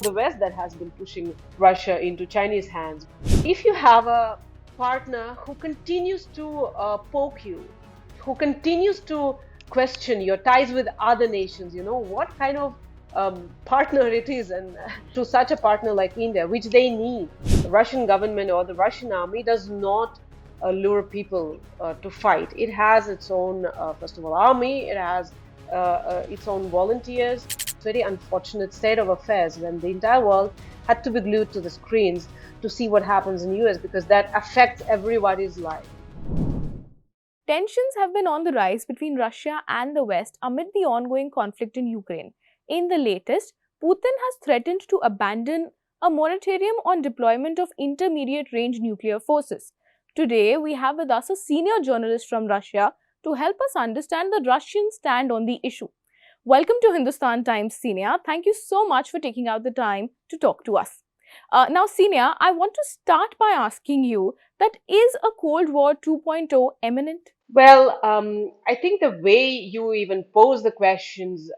The West that has been pushing Russia into Chinese hands. If you have a partner who continues to poke you, who continues to question your ties with other nations, what kind of partner it is, and to such a partner like India, which they need. The Russian government or the Russian army does not lure people to fight. It has its own, first of all, army. It has its own volunteers. Very unfortunate state of affairs when the entire world had to be glued to the screens to see what happens in US, because that affects everybody's life. Tensions have been on the rise between Russia and the West amid the ongoing conflict in Ukraine. In the latest, Putin has threatened to abandon a moratorium on deployment of intermediate range nuclear forces. Today, we have with us a senior journalist from Russia to help us understand the Russian stand on the issue. Welcome to Hindustan Times, Ksenia. Thank you so much for taking out the time to talk to us. Now, Ksenia, I want to start by asking you that is a Cold War 2.0 imminent? Well, I think the way you even pose the questions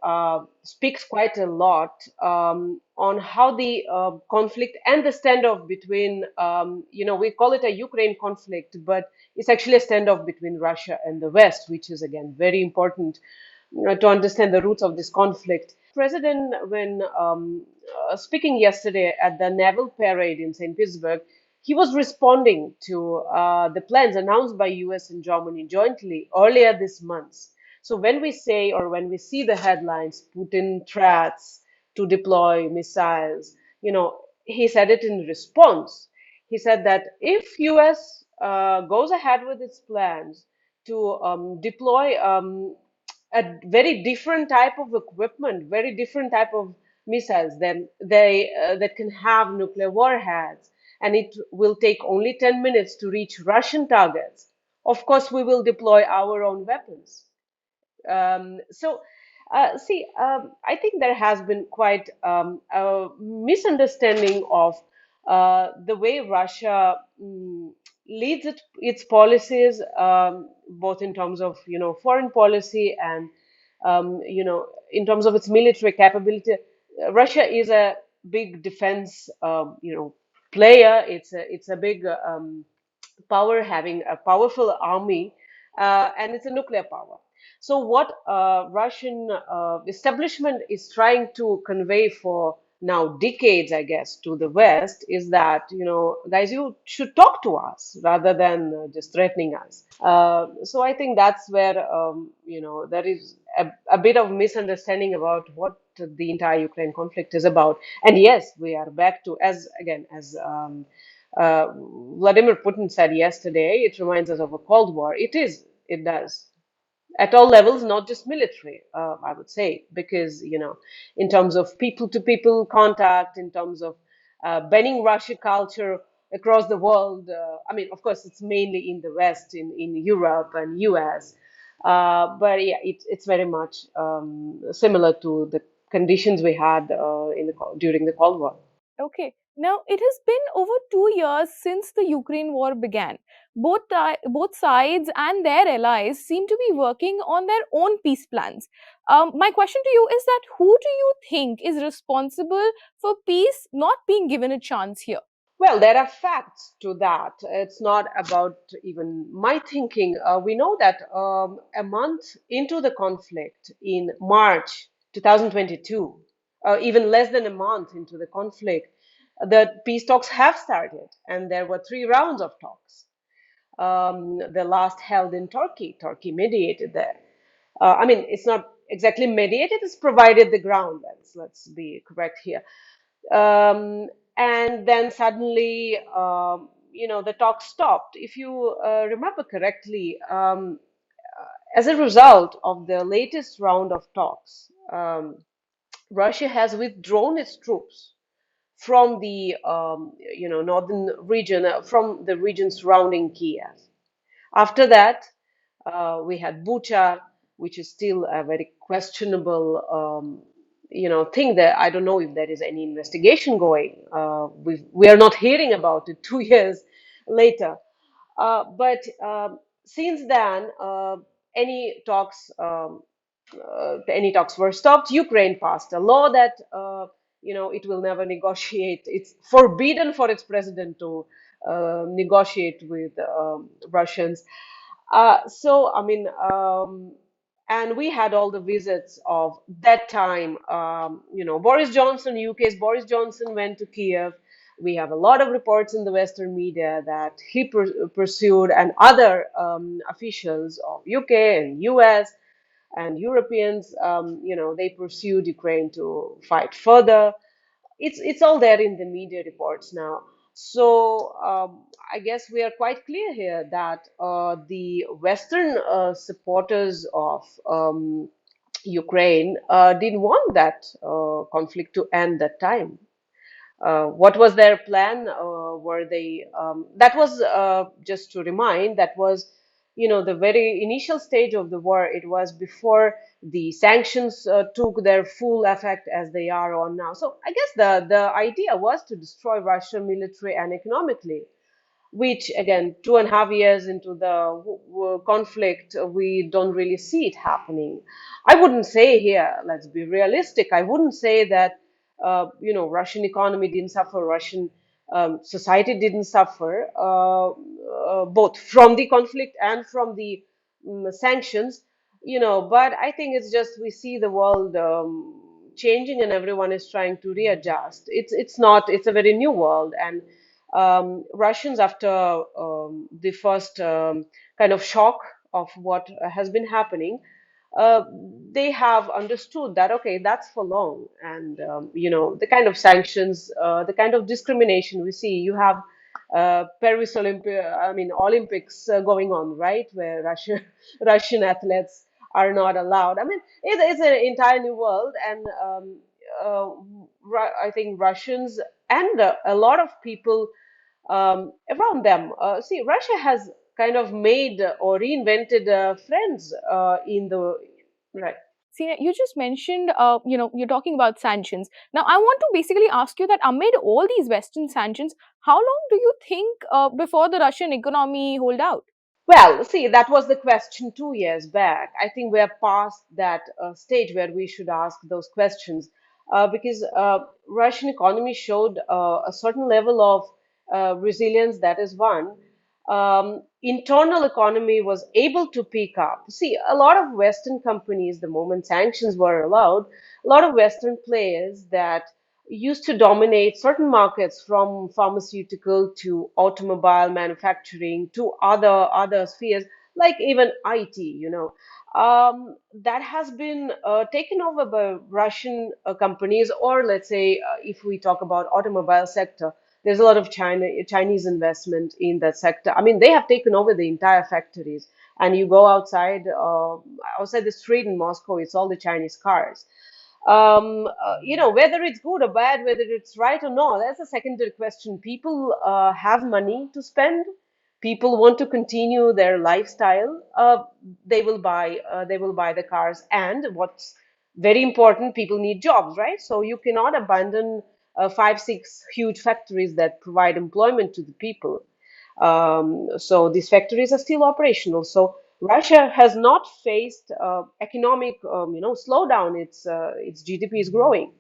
speaks quite a lot on how the conflict and the standoff between, we call it a Ukraine conflict, but it's actually a standoff between Russia and the West, which is again very important to understand the roots of this conflict. President, when speaking yesterday at the naval parade in St. Petersburg, he was responding to the plans announced by US and Germany jointly earlier this month. So when we say, or when we see the headlines, Putin threats to deploy missiles, he said it in response. He said that if US goes ahead with its plans to deploy a very different type of equipment, very different type of missiles than they that can have nuclear warheads, and it will take only 10 minutes to reach Russian targets. Of course, we will deploy our own weapons. I think there has been quite a misunderstanding of the way Russia leads its policies, both in terms of foreign policy and in terms of its military capability. Russia is a big defense player. It's a big power, having a powerful army, and it's a nuclear power. So what Russian establishment is trying to convey for now decades, I guess, to the West is that, guys, you should talk to us rather than just threatening us. So I think that's where, there is a bit of misunderstanding about what the entire Ukraine conflict is about. And yes, we are back to, as Vladimir Putin said yesterday, it reminds us of a Cold War. It does. At all levels, not just military, I would say, because, in terms of people to people contact, in terms of banning Russian culture across the world, I mean, of course, it's mainly in the West, in Europe and US. But yeah, it's very much similar to the conditions we had during the Cold War. Okay. Now, it has been over 2 years since the Ukraine war began. Both sides and their allies seem to be working on their own peace plans. My question to you is that who do you think is responsible for peace not being given a chance here? Well, there are facts to that. It's not about even my thinking. We know that a month into the conflict in March 2022, even less than a month into the conflict, the peace talks have started, and there were 3 rounds of talks. The last held in Turkey. Turkey mediated there. I mean, it's not exactly mediated; it's provided the ground. Let's be correct here. Um, and then suddenly, the talk stopped. If you remember correctly, as a result of the latest round of talks, Russia has withdrawn its troops from the northern region, from the region surrounding Kiev. After that, we had Bucha, which is still a very questionable, thing that I don't know if there is any investigation going. We are not hearing about it 2 years later. But since then, any talks, any talks were stopped. Ukraine passed a law that it will never negotiate. It's forbidden for its president to negotiate with Russians. I mean, and we had all the visits of that time. Boris Johnson, UK's Boris Johnson went to Kiev. We have a lot of reports in the Western media that he pursued, and other officials of UK and US and Europeans, they pursued Ukraine to fight further. It's all there in the media reports now. So I guess we are quite clear here that the Western supporters of Ukraine didn't want that conflict to end that time. What was their plan? Were they? That was just to remind. That was, the very initial stage of the war. It was before the sanctions took their full effect as they are on now. So I guess the idea was to destroy Russia military and economically, which again, 2.5 years into the conflict, we don't really see it happening. I wouldn't say here, let's be realistic, I wouldn't say that, Russian economy didn't suffer, Russian society didn't suffer, both from the conflict and from the sanctions, but I think it's just we see the world changing and everyone is trying to readjust. It's not, it's a very new world, and Russians, after the first kind of shock of what has been happening, uh, they have understood that, okay, that's for long. And, the kind of sanctions, the kind of discrimination we see, you have Olympics going on, right, where Russian athletes are not allowed. I mean, it's an entire new world, and uh, I think Russians and a lot of people around them. See, Russia has kind of made or reinvented friends in the right. See, you just mentioned, you're talking about sanctions. Now, I want to basically ask you that amid all these Western sanctions, how long do you think before the Russian economy hold out? Well, see, that was the question 2 years back. I think we're past that stage where we should ask those questions because Russian economy showed a certain level of resilience. That is one. Internal economy was able to pick up. See, a lot of Western companies, the moment sanctions were allowed, a lot of Western players that used to dominate certain markets from pharmaceutical to automobile manufacturing to other spheres like even IT, that has been taken over by Russian companies, or let's say if we talk about automobile sector, there's a lot of Chinese investment in that sector. I mean, they have taken over the entire factories, and you go outside the street in Moscow, it's all the Chinese cars. Whether it's good or bad, whether it's right or not, that's a secondary question. People have money to spend. People want to continue their lifestyle. They will buy the cars, and what's very important, people need jobs, right? So you cannot abandon five, six huge factories that provide employment to the people. So these factories are still operational. So Russia has not faced economic, slowdown. Its GDP is growing.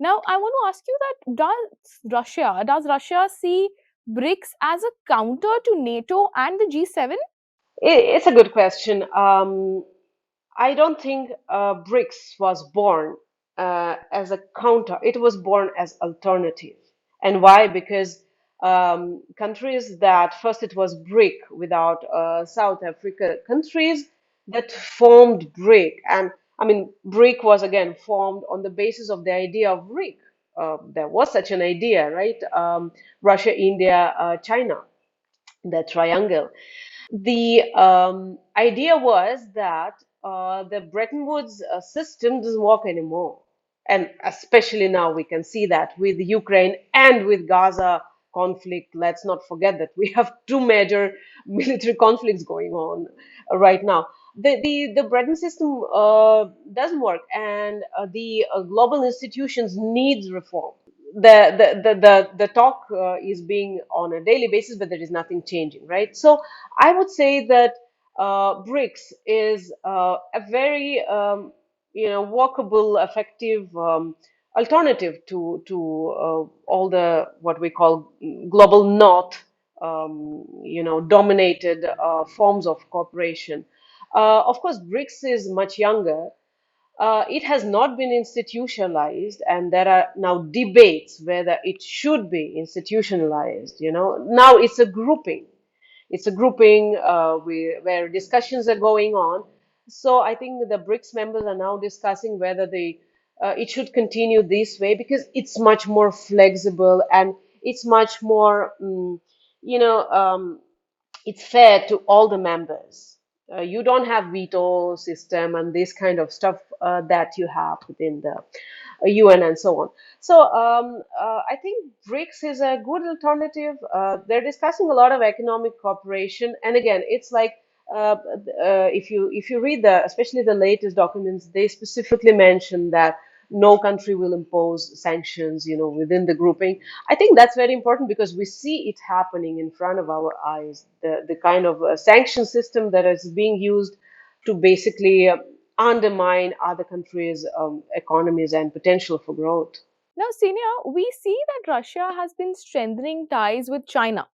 Now, I want to ask you that does Russia see BRICS as a counter to NATO and the G7? It's a good question. I don't think BRICS was born as a counter. It was born as alternative. And why? Because countries that first it was BRIC without South Africa, countries that formed BRIC. And I mean, BRIC was again formed on the basis of the idea of BRIC. There was such an idea, right? Russia, India, China, the triangle. The idea was that the Bretton Woods system doesn't work anymore. And especially now we can see that with Ukraine and with Gaza conflict. Let's not forget that we have two major military conflicts going on right now. The Bretton system doesn't work, and the global institutions needs reform. The talk is being on a daily basis, but there is nothing changing, right? So I would say that BRICS is a very workable, effective alternative to all the what we call global north, dominated forms of cooperation. Of course, BRICS is much younger. It has not been institutionalized, and there are now debates whether it should be institutionalized. Now it's a grouping where discussions are going on. So I think the BRICS members are now discussing whether it should continue this way because it's much more flexible and it's much more, you know, um, it's fair to all the members. You don't have veto system and this kind of stuff that you have within the UN and so on. So I think BRICS is a good alternative. They're discussing a lot of economic cooperation, and again, it's like if you read especially the latest documents, they specifically mention that no country will impose sanctions, within the grouping. I think that's very important because we see it happening in front of our eyes. The kind of sanction system that is being used to basically undermine other countries' economies and potential for growth. Now, Ksenia, we see that Russia has been strengthening ties with China.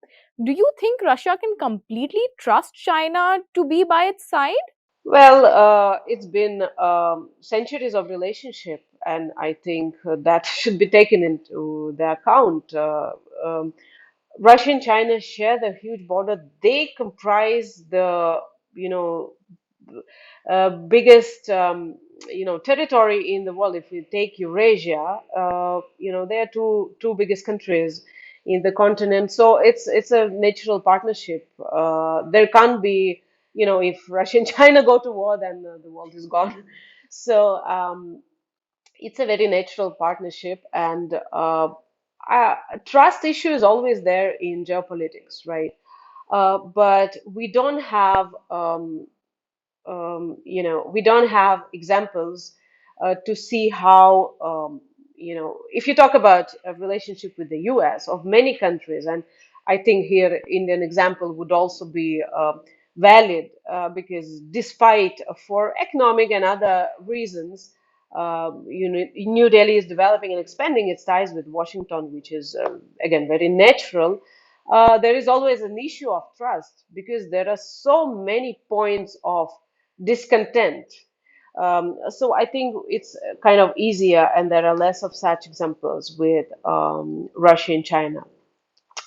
Do you think Russia can completely trust China to be by its side? Well, it's been centuries of relationship, and I think that should be taken into the account. Russia and China share the huge border. They comprise the, you know, biggest territory in the world. If you take Eurasia, they are two biggest countries in the continent. So it's a natural partnership. There can't be, if Russia and China go to war, then the world is gone. So it's a very natural partnership, and trust issue is always there in geopolitics, right? But we don't have examples to see how, if you talk about a relationship with the US of many countries, and I think here Indian example would also be valid because despite for economic and other reasons, New Delhi is developing and expanding its ties with Washington, which is again very natural. There is always an issue of trust because there are so many points of discontent. So I think it's kind of easier, and there are less of such examples with Russia and China.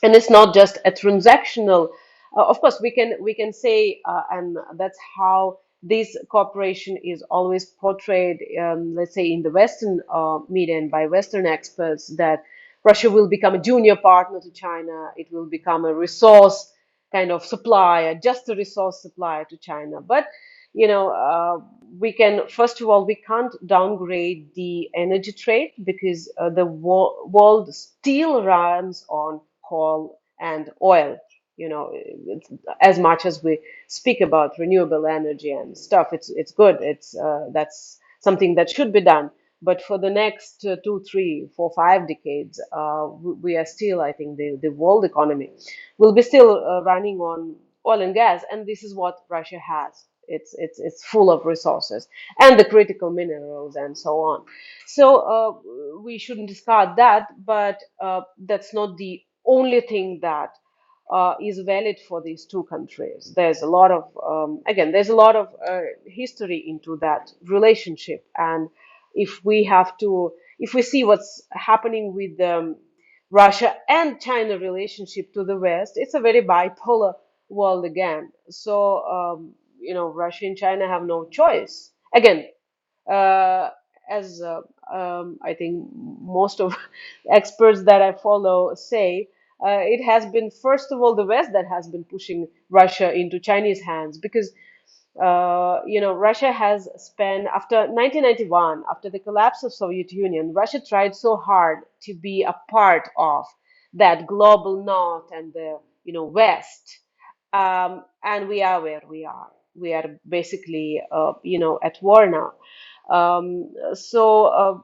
And it's not just a transactional. Of course, we can say, and that's how this cooperation is always portrayed. Let's say in the Western media and by Western experts, that Russia will become a junior partner to China. It will become a resource kind of supplier, just a resource supplier to China. But we can first of all we can't downgrade the energy trade because the world still runs on coal and oil. As much as we speak about renewable energy and stuff, it's good. That's something that should be done. But for the next 2, 3, 4, 5 decades, we are still, I think, the world economy will be still running on oil and gas, and this is what Russia has. It's full of resources and the critical minerals and so on. So we shouldn't discard that, but that's not the only thing that is valid for these two countries. There's a lot of there's a lot of history into that relationship, and if we see what's happening with Russia and China relationship to the West, it's a very bipolar world again. So Russia and China have no choice. Again, as I think most of experts that I follow say, it has been first of all the West that has been pushing Russia into Chinese hands because Russia has spent after 1991, after the collapse of Soviet Union, Russia tried so hard to be a part of that global North and the West, and we are where we are. We are basically at war now. So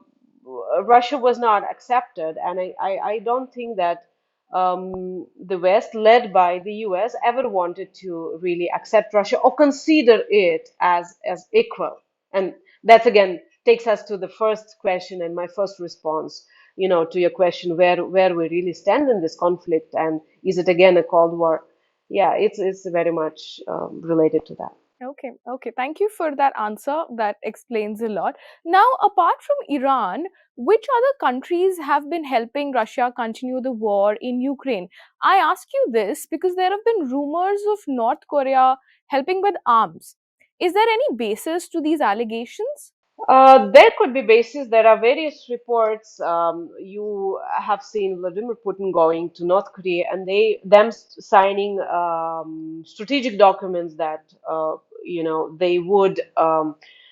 Russia was not accepted, and I don't think that the West, led by the US, ever wanted to really accept Russia or consider it as equal. And that's again takes us to the first question and my first response, to your question, where we really stand in this conflict, and is it again a Cold War? Yeah, it's very much related to that. Okay, okay. Thank you for that answer. That explains a lot. Now, apart from Iran, which other countries have been helping Russia continue the war in Ukraine? I ask you this because there have been rumors of North Korea helping with arms. Is there any basis to these allegations? There could be bases. There are various reports. You have seen Vladimir Putin going to North Korea and signing strategic documents that they would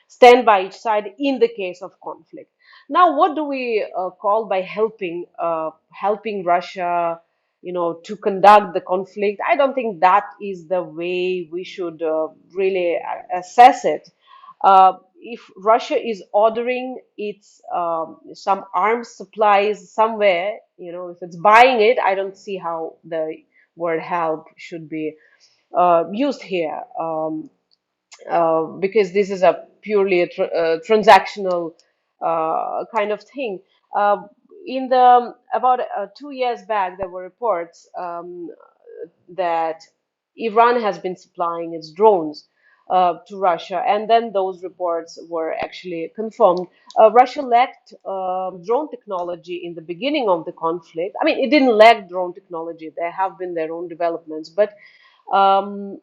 stand by each side in the case of conflict. Now, what do we call by helping Russia, to conduct the conflict? I don't think that is the way we should really assess it. If Russia is ordering its some arms supplies somewhere, if it's buying it, I don't see how the word help should be used here, because this is a purely transactional kind of thing. Uh, in the about 2 years back, there were reports that Iran has been supplying its drones to Russia, and then those reports were actually confirmed. Russia lacked drone technology in the beginning of the conflict. I mean, it didn't lack drone technology. There have been their own developments, but the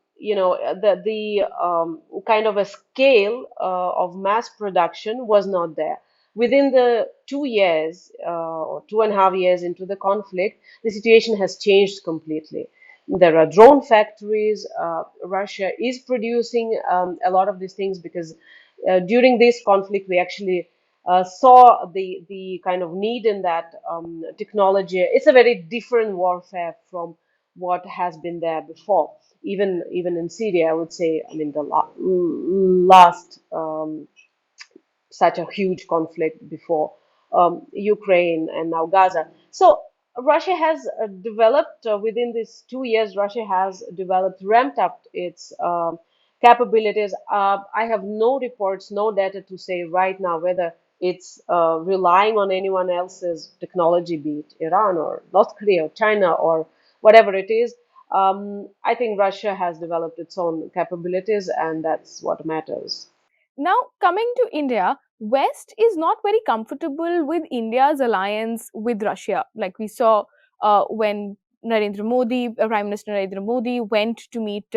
kind of a scale of mass production was not there. Within the 2 years or 2.5 years into the conflict, the situation has changed completely. There are drone factories. Russia is producing a lot of these things because during this conflict, we actually saw the kind of need in that technology. It's a very different warfare from what has been there before. Even in Syria, I would say. I mean, the last such a huge conflict before, Ukraine and now Gaza. So Russia has developed within these 2 years. Russia has developed, ramped up its capabilities. I have no reports, no data to say right now whether it's relying on anyone else's technology, be it Iran or North Korea or China or whatever it is. I think Russia has developed its own capabilities, and that's what matters. Now, coming to India, West is not very comfortable with India's alliance with Russia. Like we saw when Prime Minister Narendra Modi went to meet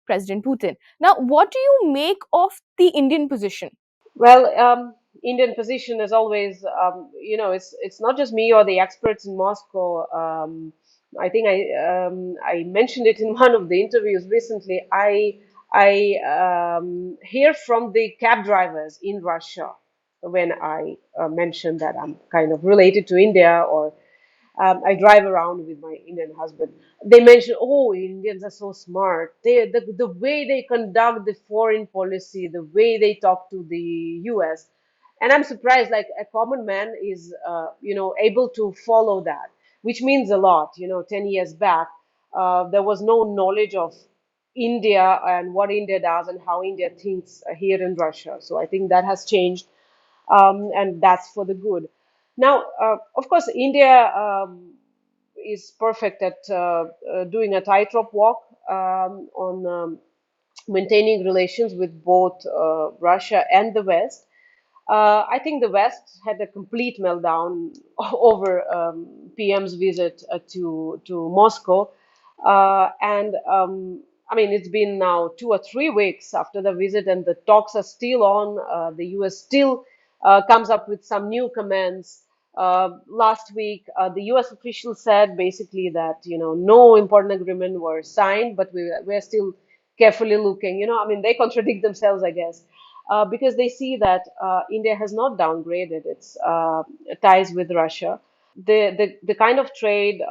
President Putin. Now, what do you make of the Indian position? Well, Indian position is always, it's not just me or the experts in Moscow. I think I mentioned it in one of the interviews recently. I hear from the cab drivers in Russia when I mention that I'm kind of related to India, or I drive around with my Indian husband. They mention, oh, Indians are so smart. The way they conduct the foreign policy, the way they talk to the US. And I'm surprised, like a common man is, able to follow that, which means a lot. 10 years back, there was no knowledge of India and what India does and how India thinks here in Russia. So I think that has changed, and that's for the good. Now, of course, India is perfect at doing a tightrope walk on maintaining relations with both Russia and the West. I think the West had a complete meltdown over PM's visit to Moscow, and I mean it's been now 2 or 3 weeks after the visit, and the talks are still on. The U.S. still comes up with some new comments. Last week, the U.S. official said basically that no important agreement were signed, but we're still carefully looking. I mean they contradict themselves, I guess, because they see that India has not downgraded its ties with Russia. The kind of trade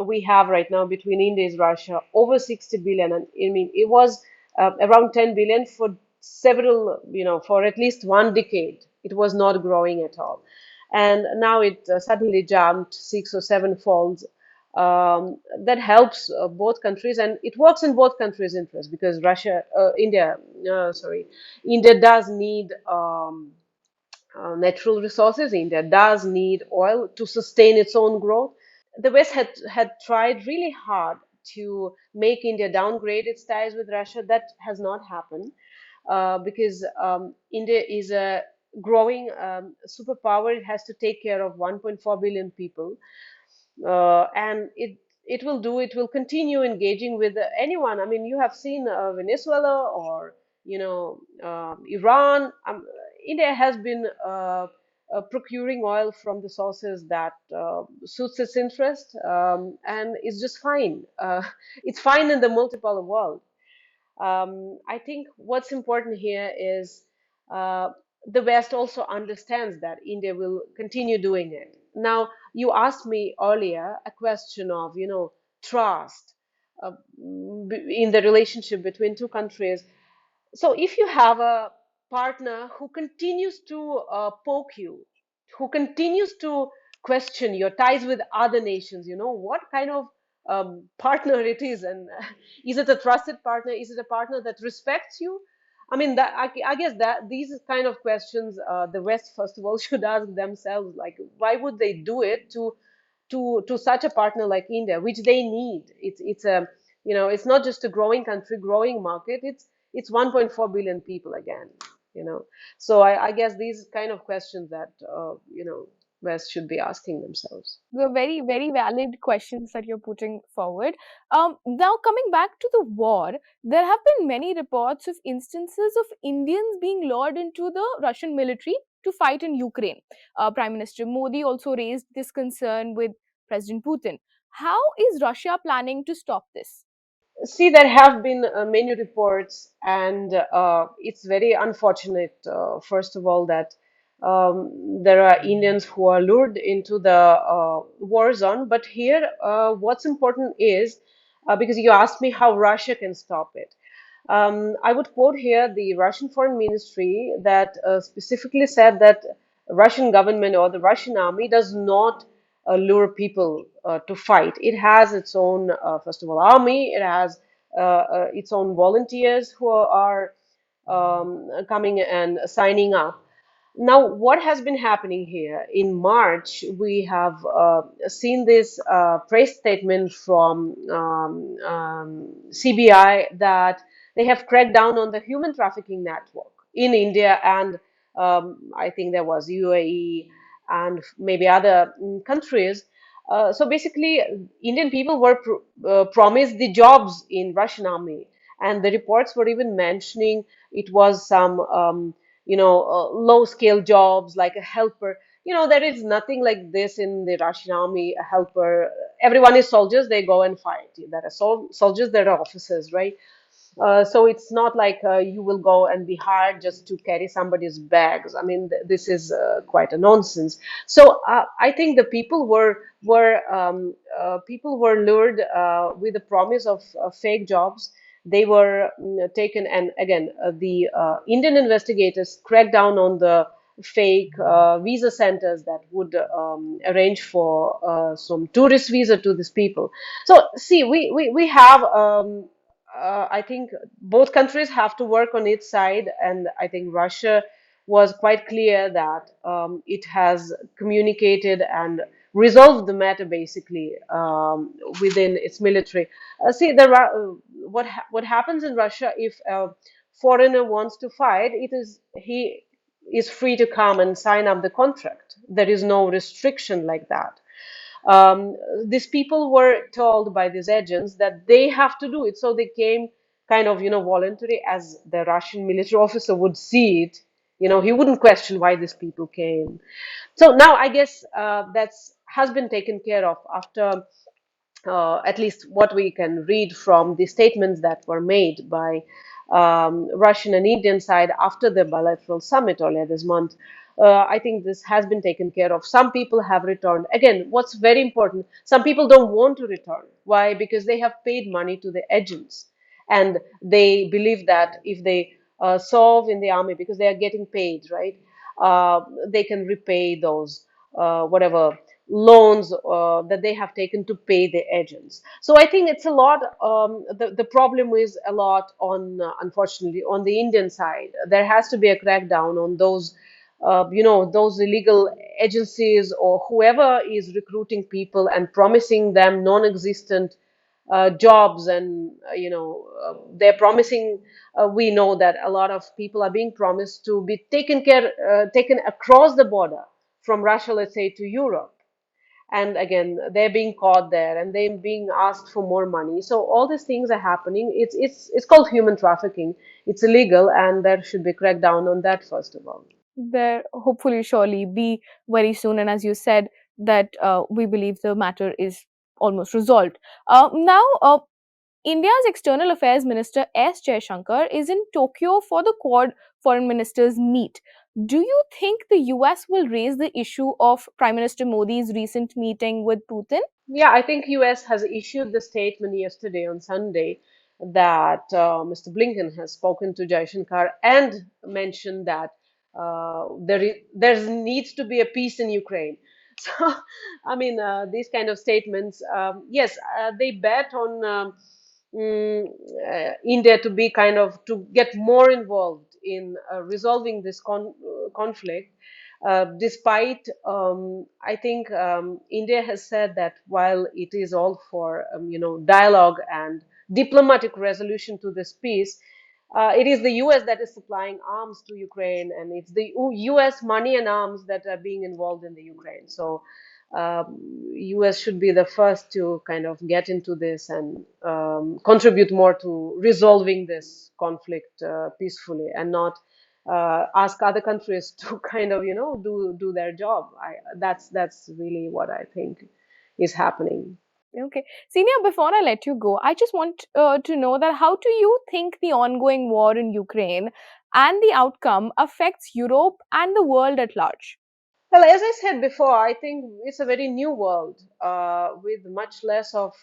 we have right now between India and Russia, over 60 billion, and I mean it was around 10 billion for several, for at least one decade. It was not growing at all, and now it suddenly jumped 6 or 7 folds. That helps both countries, and it works in both countries' interest because India does need natural resources. India does need oil to sustain its own growth. The West had tried really hard to make India downgrade its ties with Russia. That has not happened because India is a growing superpower. It has to take care of 1.4 billion people, and it will continue engaging with anyone. I mean, you have seen Venezuela or Iran. India has been procuring oil from the sources that suits its interest, and it's just fine. It's fine in the multipolar world. I think what's important here is uh, the West also understands that India will continue doing it. Now, you asked me earlier a question of, trust in the relationship between two countries. So if you have a partner who continues to poke you, who continues to question your ties with other nations, what kind of partner it is, and is it a trusted partner? Is it a partner that respects you? I mean, that I guess that these kind of questions the West first of all should ask themselves, like, why would they do it to such a partner like India, which they need. It's a it's not just a growing country, growing market. It's 1.4 billion people again. You know, so I guess these kind of questions that West should be asking themselves. The very, very valid questions that you're putting forward. Now, coming back to the war, there have been many reports of instances of Indians being lured into the Russian military to fight in Ukraine. Prime Minister Modi also raised this concern with President Putin. How is Russia planning to stop this? See, there have been many reports, and it's very unfortunate, first of all, that there are Indians who are lured into the war zone. But here, what's important is because you asked me how Russia can stop it. I would quote here the Russian Foreign Ministry that specifically said that Russian government or the Russian army does not lure people to fight. It has its own, first of all, army. It has its own volunteers who are coming and signing up. Now, what has been happening here? In March, we have seen this press statement from CBI that they have cracked down on the human trafficking network in India, and I think there was UAE and maybe other countries. So basically, Indian people were promised the jobs in Russian army, and the reports were even mentioning it was some low scale jobs like a helper. There is nothing like this in the Russian army, a helper. Everyone is soldiers, they go and fight. There are soldiers, there are officers, right? So it's not like you will go and be hired just to carry somebody's bags. I mean, this is quite a nonsense. So I think the people were lured with the promise of fake jobs. They were taken, and again, the Indian investigators cracked down on the fake visa centers that would arrange for some tourist visa to these people. So see, we have. I think both countries have to work on its side, and I think Russia was quite clear that it has communicated and resolved the matter basically within its military. See, what happens in Russia if a foreigner wants to fight? He is free to come and sign up the contract. There is no restriction like that. um, these people were told by these agents that they have to do it, so they came kind of voluntary, as the Russian military officer would see it. He wouldn't question why these people came. So now I guess that's has been taken care of after at least what we can read from the statements that were made by Russian and Indian side after the bilateral summit earlier this month. I think this has been taken care of. Some people have returned. Again, what's very important, some people don't want to return. Why? Because they have paid money to the agents. And they believe that if they serve in the army, because they are getting paid, right? They can repay those whatever loans that they have taken to pay the agents. So I think it's a lot. The problem is a lot on, unfortunately, on the Indian side. There has to be a crackdown on those those illegal agencies or whoever is recruiting people and promising them non-existent jobs, and they're promising. We know that a lot of people are being promised to be taken across the border from Russia, let's say, to Europe, and again they're being caught there and they're being asked for more money. So all these things are happening. It's called human trafficking. It's illegal, and there should be cracked down on that first of all. There hopefully surely be very soon, and as you said that we believe the matter is almost resolved. Now India's External Affairs Minister S. Jaishankar is in Tokyo for the Quad foreign ministers meet. Do you think the US will raise the issue of Prime Minister Modi's recent meeting with Putin? Yeah, I think US has issued the statement yesterday on Sunday that Mr. Blinken has spoken to Jaishankar and mentioned that there needs to be a peace in Ukraine. So, I mean, these kind of statements, yes, they bet on India to be kind of to get more involved in resolving this conflict. Despite, I think India has said that while it is all for dialogue and diplomatic resolution to this peace, it is the US that is supplying arms to Ukraine, and it's the US money and arms that are being involved in the Ukraine. So US should be the first to kind of get into this and contribute more to resolving this conflict peacefully, and not ask other countries to kind of do their job. That's really what I think is happening. Okay. Senior, before I let you go, I just want to know that how do you think the ongoing war in Ukraine and the outcome affects Europe and the world at large? Well, as I said before, I think it's a very new world with much less of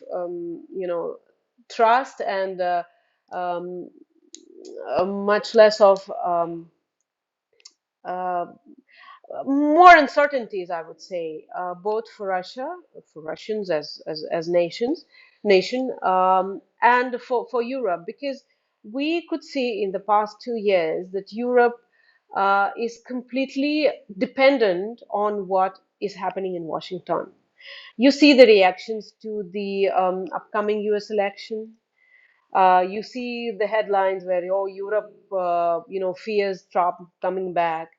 trust, and um, much less of uh, more uncertainties, I would say, both for Russia, for Russians as nation, and for Europe, because we could see in the past 2 years that Europe is completely dependent on what is happening in Washington. You see the reactions to the upcoming U.S. election. You see the headlines where, oh, Europe, fears Trump coming back.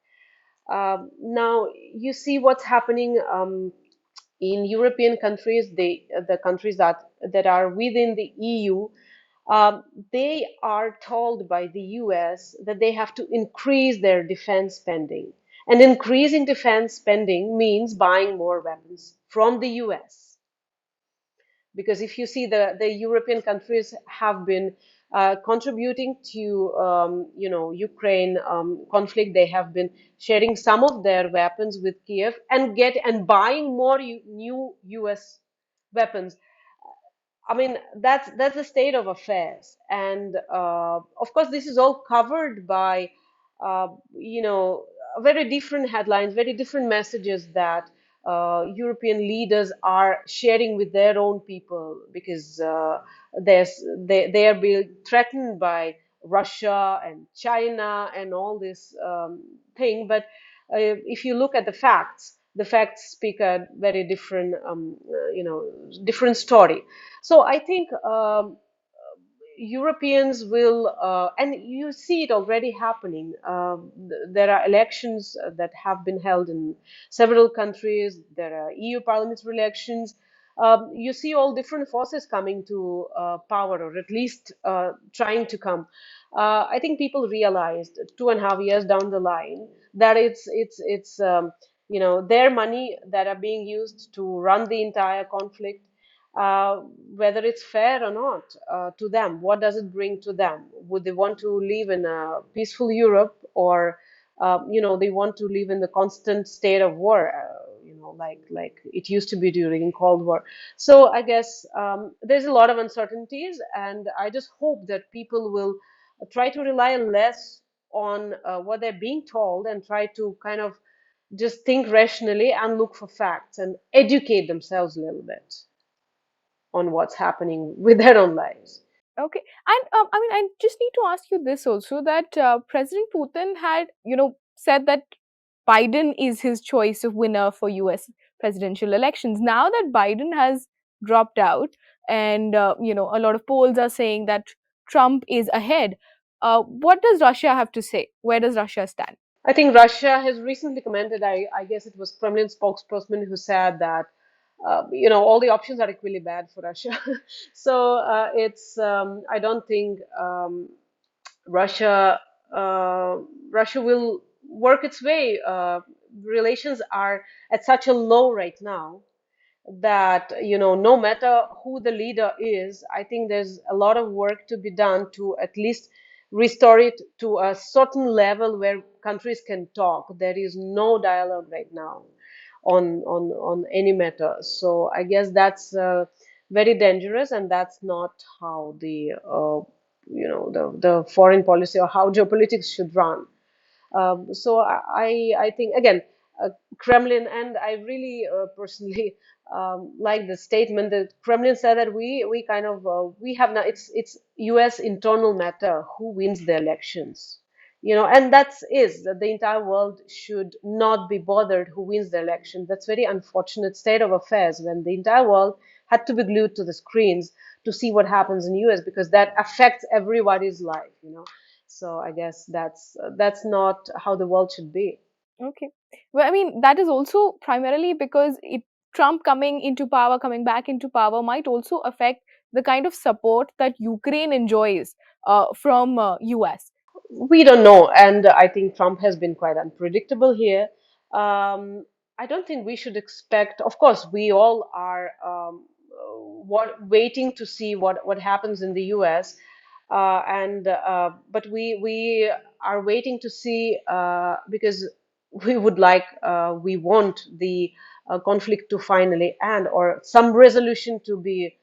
Now you see what's happening in European countries. The countries that are within the EU, um, they are told by the US that they have to increase their defense spending. And increasing defense spending means buying more weapons from the US, because if you see the European countries have been contributing to Ukraine conflict. They have been sharing some of their weapons with Kiev and buying more new US weapons. I mean, that's the state of affairs, and of course, this is all covered by, very different headlines, very different messages that European leaders are sharing with their own people, because they are being threatened by Russia and China and all this thing. But if you look at the facts speak a very different, different story. So I think Europeans will, and you see it already happening. There are elections that have been held in several countries. There are EU parliamentary elections. You see all different forces coming to power, or at least trying to come. I think people realized 2.5 years down the line that it's their money that are being used to run the entire conflict, uh, whether it's fair or not to them. What does it bring to them? Would they want to live in a peaceful Europe, or they want to live in the constant state of war, like it used to be during Cold War? So I guess there's a lot of uncertainties, and I just hope that people will try to rely less on what they're being told, and try to kind of just think rationally and look for facts and educate themselves a little bit on what's happening with their own lives. Okay, and I mean, I just need to ask you this also that President Putin had, said that Biden is his choice of winner for US presidential elections. Now that Biden has dropped out, and a lot of polls are saying that Trump is ahead, what does Russia have to say? Where does Russia stand? I think Russia has recently commented, I guess it was Kremlin spokesperson who said that, all the options are equally bad for Russia. So I don't think Russia, uh, Russia will work its way. Relations are at such a low right now that, no matter who the leader is, I think there's a lot of work to be done to at least restore it to a certain level where countries can talk. There is no dialogue right now on any matter. So I guess that's very dangerous, and that's not how the foreign policy or how geopolitics should run. So I think again, Kremlin, and I really personally like the statement that Kremlin said that we kind of we have now, it's U.S. internal matter who wins the elections, and that's is that the entire world should not be bothered who wins the election. That's very unfortunate state of affairs when the entire world had to be glued to the screens to see what happens in U.S. because that affects everybody's life. So I guess that's not how the world should be. Okay. Well, I mean, that is also primarily because Trump coming back into power, might also affect the kind of support that Ukraine enjoys from US. We don't know, and I think Trump has been quite unpredictable here. I don't think we should expect. Of course, we all are waiting to see what happens in the U.S. And but we are waiting to see because we want the conflict to finally end, or some resolution to be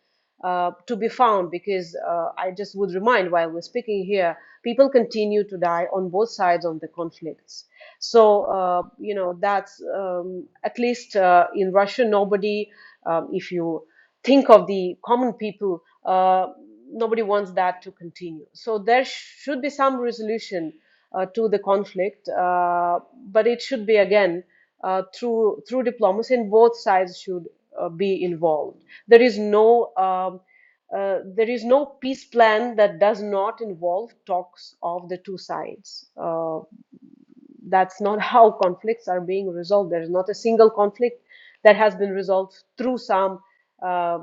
found, because I just would remind, while we're speaking here, people continue to die on both sides of the conflicts. So that's at least in Russia, nobody, if you think of the common people, nobody wants that to continue. So there should be some resolution to the conflict, but it should be again through diplomacy, and both sides should be involved. There is no peace plan that does not involve talks of the two sides. That's not how conflicts are being resolved. There is not a single conflict that has been resolved through uh,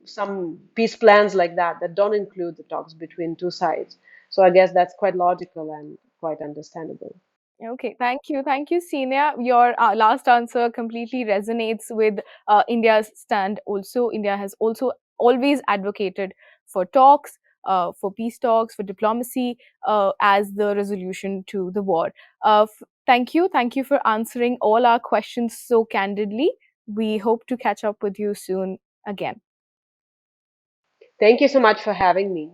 some peace plans like that don't include the talks between two sides. So I guess that's quite logical and quite understandable. Okay, thank you. Thank you, Senia. Your last answer completely resonates with India's stand. Also, India has also always advocated for talks, for peace talks, for diplomacy as the resolution to the war. Thank you. Thank you for answering all our questions so candidly. We hope to catch up with you soon again. Thank you so much for having me.